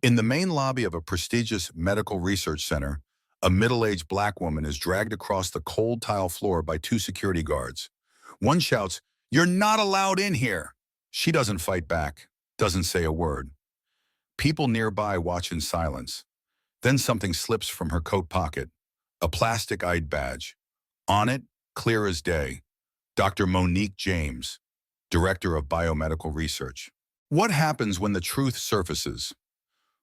In the main lobby of a prestigious medical research center, a middle-aged black woman is dragged across the cold tile floor by two security guards. One shouts, "You're not allowed in here!" She doesn't fight back, doesn't say a word. People nearby watch in silence. Then something slips from her coat pocket, a plastic ID badge. On it, clear as day, Dr. Monique James, Director of Biomedical Research. What happens when the truth surfaces?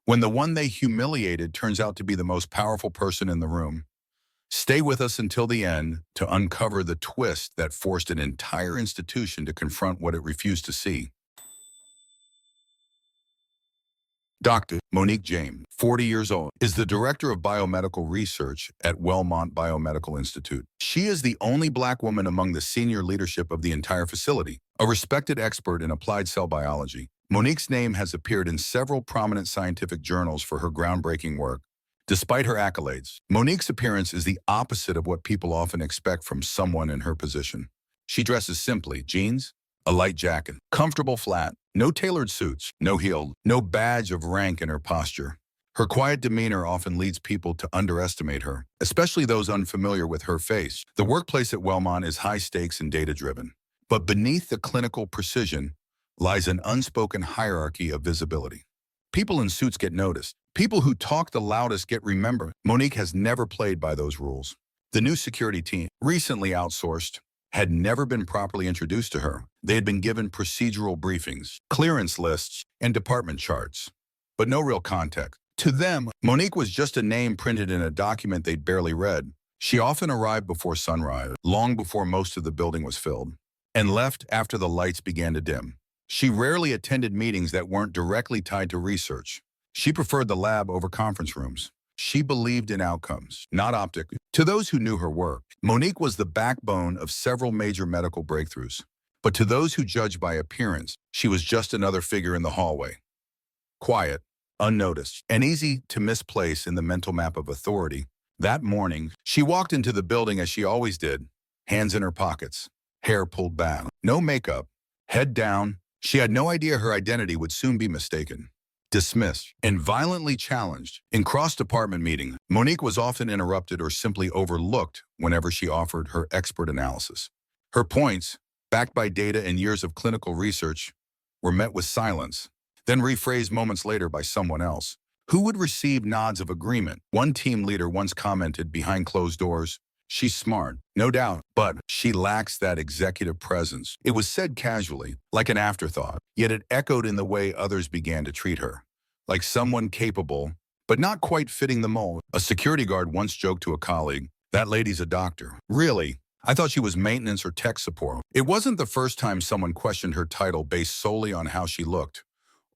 When the one they humiliated turns out to be the most powerful person in the room? Stay with us until the end to uncover the twist that forced an entire institution to confront what it refused to see. Dr. Monique James, 40 years old, is the Director of Biomedical Research at Wellmont Biomedical Institute. She is the only black woman among the senior leadership of the entire facility, a respected expert in applied cell biology. Monique's name has appeared in several prominent scientific journals for her groundbreaking work. Despite her accolades, Monique's appearance is the opposite of what people often expect from someone in her position. She dresses simply: jeans, a light jacket, comfortable flat, no tailored suits, no heel, no badge of rank in her posture. Her quiet demeanor often leads people to underestimate her, especially those unfamiliar with her face. The workplace at Wellmont is high stakes and data-driven. But beneath the clinical precision lies an unspoken hierarchy of visibility. People in suits get noticed. People who talk the loudest get remembered. Monique has never played by those rules. The new security team, recently outsourced, had never been properly introduced to her. They had been given procedural briefings, clearance lists, and department charts, but no real context. To them, Monique was just a name printed in a document they'd barely read. She often arrived before sunrise, long before most of the building was filled, and left after the lights began to dim. She rarely attended meetings that weren't directly tied to research. She preferred the lab over conference rooms. She believed in outcomes, not optics. To those who knew her work, Monique was the backbone of several major medical breakthroughs. But to those who judged by appearance, she was just another figure in the hallway. Quiet, unnoticed, and easy to misplace in the mental map of authority. That morning, she walked into the building as she always did, hands in her pockets, hair pulled back, no makeup, head down. She had no idea her identity would soon be mistaken, dismissed, and violently challenged. In cross-department meetings, Monique was often interrupted or simply overlooked whenever she offered her expert analysis. Her points, backed by data and years of clinical research, were met with silence, then rephrased moments later by someone else, who would receive nods of agreement. One team leader once commented behind closed doors, "She's smart, no doubt, but she lacks that executive presence." It was said casually, like an afterthought, yet it echoed in the way others began to treat her, like someone capable, but not quite fitting the mold. A security guard once joked to a colleague, "That lady's a doctor." "Really? I thought she was maintenance or tech support." It wasn't the first time someone questioned her title based solely on how she looked,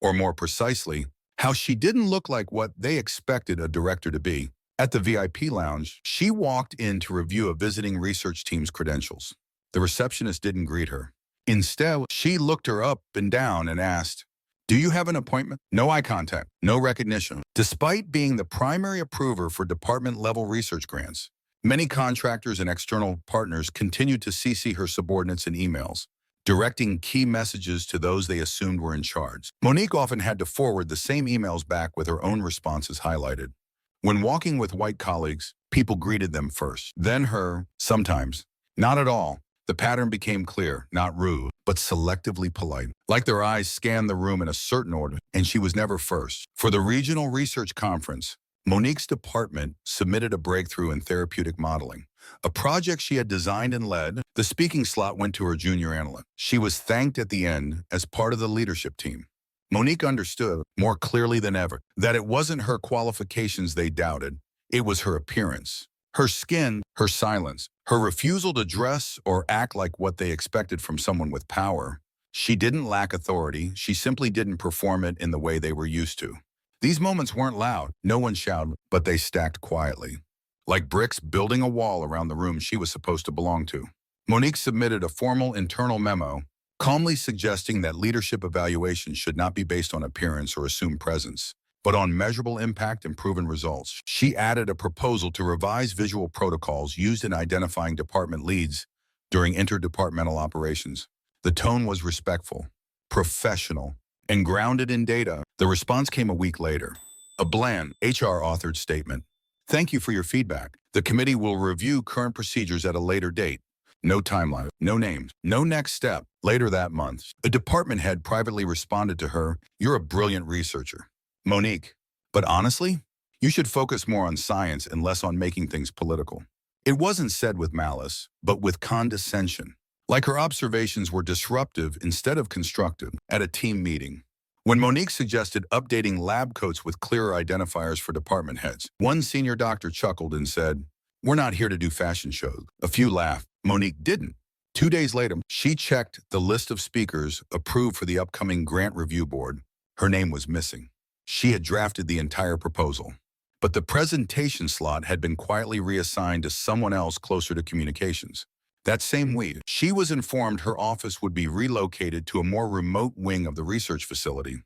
or more precisely, how she didn't look like what they expected a director to be. At the VIP lounge, she walked in to review a visiting research team's credentials. The receptionist didn't greet her. Instead, she looked her up and down and asked, "Do you have an appointment?" No eye contact, no recognition. Despite being the primary approver for department-level research grants, many contractors and external partners continued to CC her subordinates in emails, directing key messages to those they assumed were in charge. Monique often had to forward the same emails back with her own responses highlighted. When walking with white colleagues, people greeted them first, then her, sometimes. Not at all. The pattern became clear, not rude, but selectively polite. Like their eyes scanned the room in a certain order, and she was never first. For the regional research conference, Monique's department submitted a breakthrough in therapeutic modeling, a project she had designed and led. The speaking slot went to her junior analyst. She was thanked at the end as part of the leadership team. Monique understood, more clearly than ever, that it wasn't her qualifications they doubted, it was her appearance. Her skin, her silence, her refusal to dress or act like what they expected from someone with power. She didn't lack authority, she simply didn't perform it in the way they were used to. These moments weren't loud, no one shouted, but they stacked quietly, like bricks building a wall around the room she was supposed to belong to. Monique submitted a formal internal memo, calmly suggesting that leadership evaluation should not be based on appearance or assumed presence, but on measurable impact and proven results. She added a proposal to revise visual protocols used in identifying department leads during interdepartmental operations. The tone was respectful, professional, and grounded in data. The response came a week later. A bland, HR-authored statement. Thank you for your feedback. The committee will review current procedures at a later date. No timeline, no names, no next step. Later that month, a department head privately responded to her, "You're a brilliant researcher, Monique. But honestly, you should focus more on science and less on making things political." It wasn't said with malice, but with condescension. Like her observations were disruptive instead of constructive. At a team meeting, when Monique suggested updating lab coats with clearer identifiers for department heads, one senior doctor chuckled and said, "We're not here to do fashion shows." A few laughed. Monique didn't. 2 days later, she checked the list of speakers approved for the upcoming grant review board. Her name was missing. She had drafted the entire proposal, but the presentation slot had been quietly reassigned to someone else closer to communications. That same week, she was informed her office would be relocated to a more remote wing of the research facility.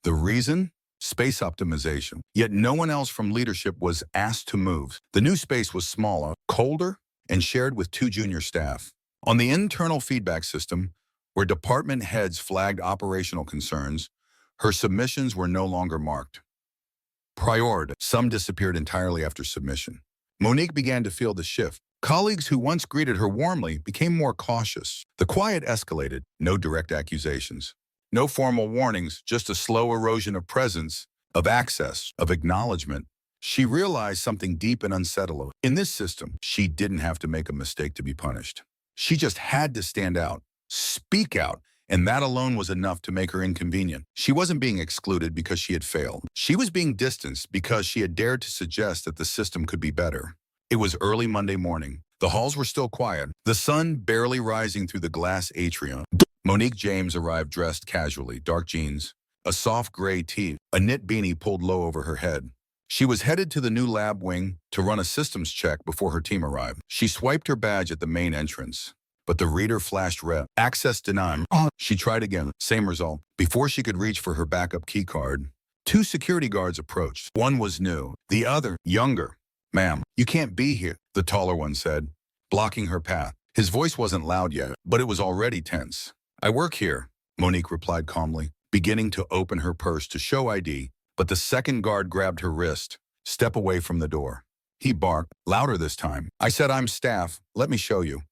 The reason? Space optimization. Yet no one else from leadership was asked to move. The new space was smaller, colder, and shared with 2 junior staff. On the internal feedback system, where department heads flagged operational concerns, her submissions were no longer marked. Prioritized. Some disappeared entirely after submission. Monique began to feel the shift. Colleagues who once greeted her warmly became more cautious. The quiet escalated. No direct accusations. No formal warnings, just a slow erosion of presence, of access, of acknowledgement. She realized something deep and unsettling. In this system, she didn't have to make a mistake to be punished. She just had to stand out, speak out, and that alone was enough to make her inconvenient. She wasn't being excluded because she had failed. She was being distanced because she had dared to suggest that the system could be better. It was early Monday morning. The halls were still quiet, the sun barely rising through the glass atrium. Monique James arrived dressed casually, dark jeans, a soft gray tee, a knit beanie pulled low over her head. She was headed to the new lab wing to run a systems check before her team arrived. She swiped her badge at the main entrance, but the reader flashed red. Access denied. She tried again, same result. Before she could reach for her backup key card, 2 security guards approached. One was new, the other younger. "Ma'am, you can't be here," the taller one said, blocking her path. His voice wasn't loud yet, but it was already tense. "I work here," Monique replied calmly, beginning to open her purse to show ID, but the second guard grabbed her wrist. "Step away from the door." He barked, louder this time. "I said I'm staff. Let me show you."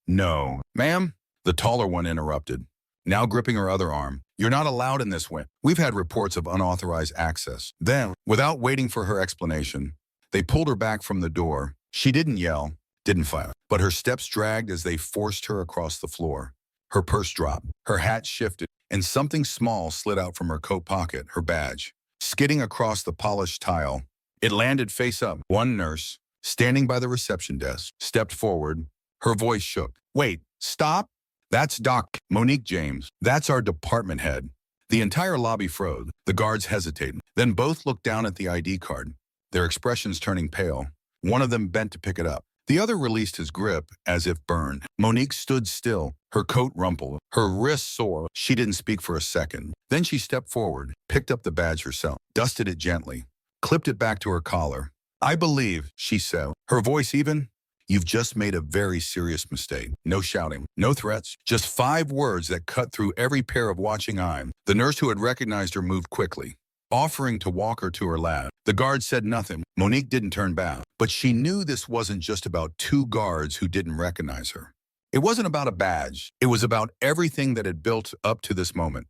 "No, ma'am," the taller one interrupted, now gripping her other arm. "You're not allowed in this wing. We've had reports of unauthorized access." Then, without waiting for her explanation, they pulled her back from the door. She didn't yell, didn't fight, but her steps dragged as they forced her across the floor. Her purse dropped, her hat shifted, and something small slid out from her coat pocket, her badge. Skidding across the polished tile, it landed face up. One nurse, standing by the reception desk, stepped forward. Her voice shook. "Wait, stop. That's Doc Monique James. That's our department head." The entire lobby froze. The guards hesitated. Then both looked down at the ID card, their expressions turning pale. One of them bent to pick it up. The other released his grip, as if burned. Monique stood still, her coat rumpled, her wrists sore. She didn't speak for a second. Then she stepped forward, picked up the badge herself, dusted it gently, clipped it back to her collar. "I believe," she said, her voice even, "you've just made a very serious mistake." No shouting, no threats, just 5 words that cut through every pair of watching eyes. The nurse who had recognized her moved quickly, offering to walk her to her lab. The guard said nothing. Monique didn't turn back, but she knew this wasn't just about 2 guards who didn't recognize her. It wasn't about a badge. It was about everything that had built up to this moment.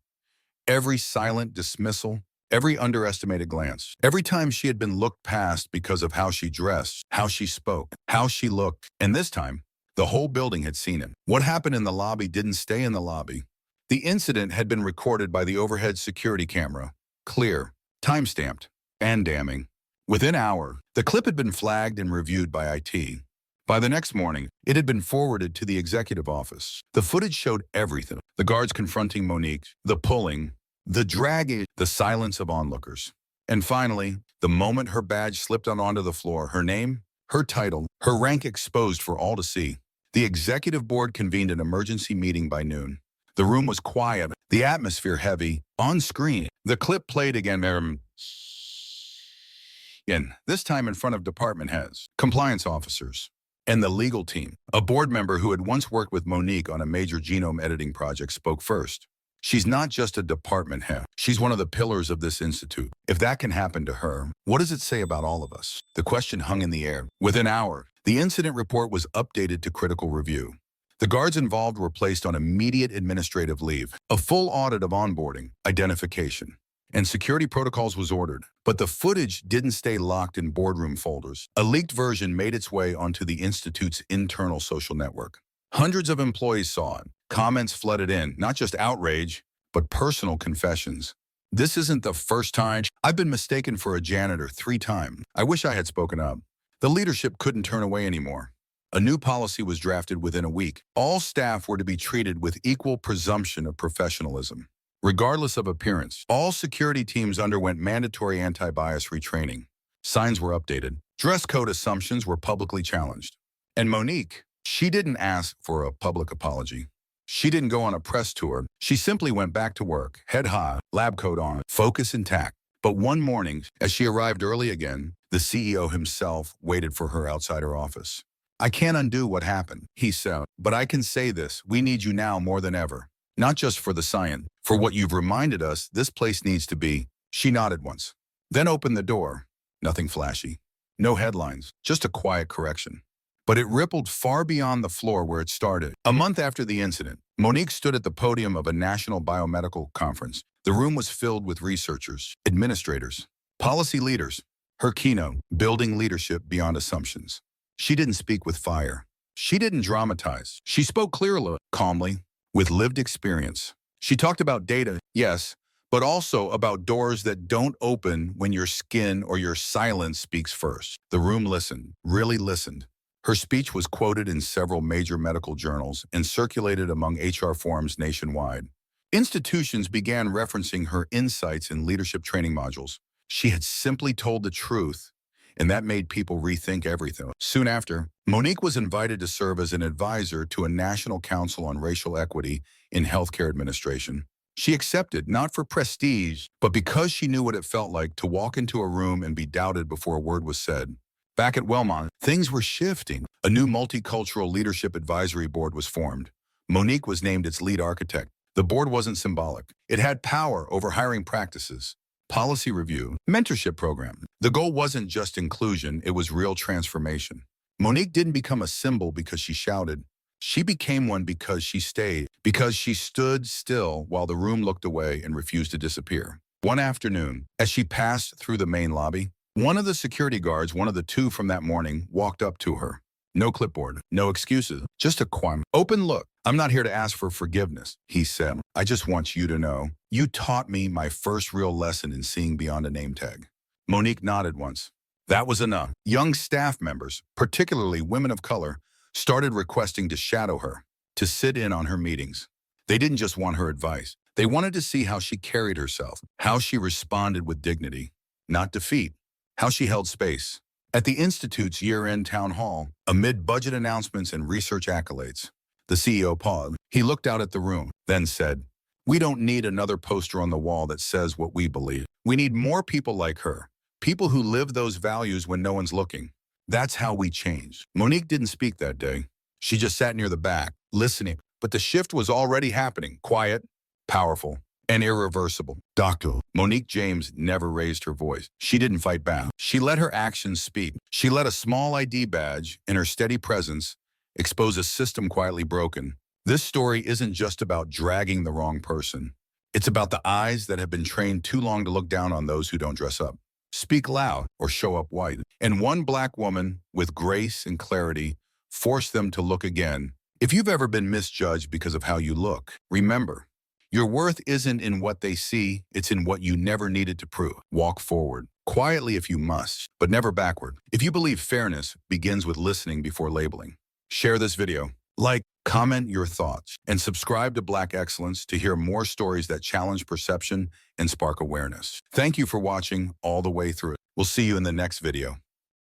Every silent dismissal, every underestimated glance, every time she had been looked past because of how she dressed, how she spoke, how she looked. And this time, the whole building had seen it. What happened in the lobby didn't stay in the lobby. The incident had been recorded by the overhead security camera. Clear, time-stamped, and damning. Within an hour, the clip had been flagged and reviewed by IT. By the next morning, it had been forwarded to the executive office. The footage showed everything. The guards confronting Monique, the pulling, the dragging, the silence of onlookers. And finally, the moment her badge slipped onto the floor, her name, her title, her rank exposed for all to see. The executive board convened an emergency meeting by noon. The room was quiet, the atmosphere heavy. On screen, the clip played again, this time in front of department heads, compliance officers, and the legal team. A board member who had once worked with Monique on a major genome editing project spoke first. She's not just a department head. She's one of the pillars of this institute. If that can happen to her, what does it say about all of us? The question hung in the air. Within an hour, the incident report was updated to critical review. The guards involved were placed on immediate administrative leave. A full audit of onboarding, identification, and security protocols was ordered. But the footage didn't stay locked in boardroom folders. A leaked version made its way onto the institute's internal social network. Hundreds of employees saw it. Comments flooded in, not just outrage, but personal confessions. This isn't the first time. I've been mistaken for a janitor 3 times. I wish I had spoken up. The leadership couldn't turn away anymore. A new policy was drafted within a week. All staff were to be treated with equal presumption of professionalism. Regardless of appearance, all security teams underwent mandatory anti-bias retraining. Signs were updated. Dress code assumptions were publicly challenged. And Monique, she didn't ask for a public apology. She didn't go on a press tour. She simply went back to work, head high, lab coat on, focus intact. But one morning, as she arrived early again, the CEO himself waited for her outside her office. "I can't undo what happened," he said, "but I can say this: we need you now more than ever. Not just for the science, for what you've reminded us this place needs to be." She nodded once, then opened the door. Nothing flashy. No headlines, just a quiet correction. But it rippled far beyond the floor where it started. A month after the incident, Monique stood at the podium of a national biomedical conference. The room was filled with researchers, administrators, policy leaders. Her keynote, Building Leadership Beyond Assumptions. She didn't speak with fire. She didn't dramatize. She spoke clearly, calmly, with lived experience. She talked about data, yes, but also about doors that don't open when your skin or your silence speaks first. The room listened, really listened. Her speech was quoted in several major medical journals and circulated among HR forums nationwide. Institutions began referencing her insights in leadership training modules. She had simply told the truth, and that made people rethink everything. Soon after, Monique was invited to serve as an advisor to a National Council on Racial Equity in Healthcare Administration. She accepted, not for prestige, but because she knew what it felt like to walk into a room and be doubted before a word was said. Back at Wellmont, things were shifting. A new multicultural leadership advisory board was formed. Monique was named its lead architect. The board wasn't symbolic. It had power over hiring practices, policy review, mentorship program. The goal wasn't just inclusion, it was real transformation. Monique didn't become a symbol because she shouted. She became one because she stayed, because she stood still while the room looked away and refused to disappear. One afternoon, as she passed through the main lobby, one of the security guards, one of the 2 from that morning, walked up to her. No clipboard, no excuses, just a quiet, open look. "I'm not here to ask for forgiveness," he said. "I just want you to know, you taught me my first real lesson in seeing beyond a name tag." Monique nodded once. That was enough. Young staff members, particularly women of color, started requesting to shadow her, to sit in on her meetings. They didn't just want her advice. They wanted to see how she carried herself, how she responded with dignity, not defeat, how she held space. At the Institute's year-end town hall, amid budget announcements and research accolades, the CEO paused. He looked out at the room, then said, "We don't need another poster on the wall that says what we believe. We need more people like her, people who live those values when no one's looking. That's how we change." Monique didn't speak that day. She just sat near the back, listening. But the shift was already happening, quiet, powerful, and irreversible. Dr. Monique James never raised her voice. She didn't fight back. She let her actions speak. She let a small ID badge and her steady presence expose a system quietly broken. This story isn't just about dragging the wrong person. It's about the eyes that have been trained too long to look down on those who don't dress up, speak loud, or show up white. And one Black woman, with grace and clarity, forced them to look again. If you've ever been misjudged because of how you look, remember, your worth isn't in what they see, it's in what you never needed to prove. Walk forward, quietly if you must, but never backward. If you believe fairness begins with listening before labeling. Share this video, like, comment your thoughts, and subscribe to Black Excellence to hear more stories that challenge perception and spark awareness. Thank you for watching all the way through. We'll see you in the next video.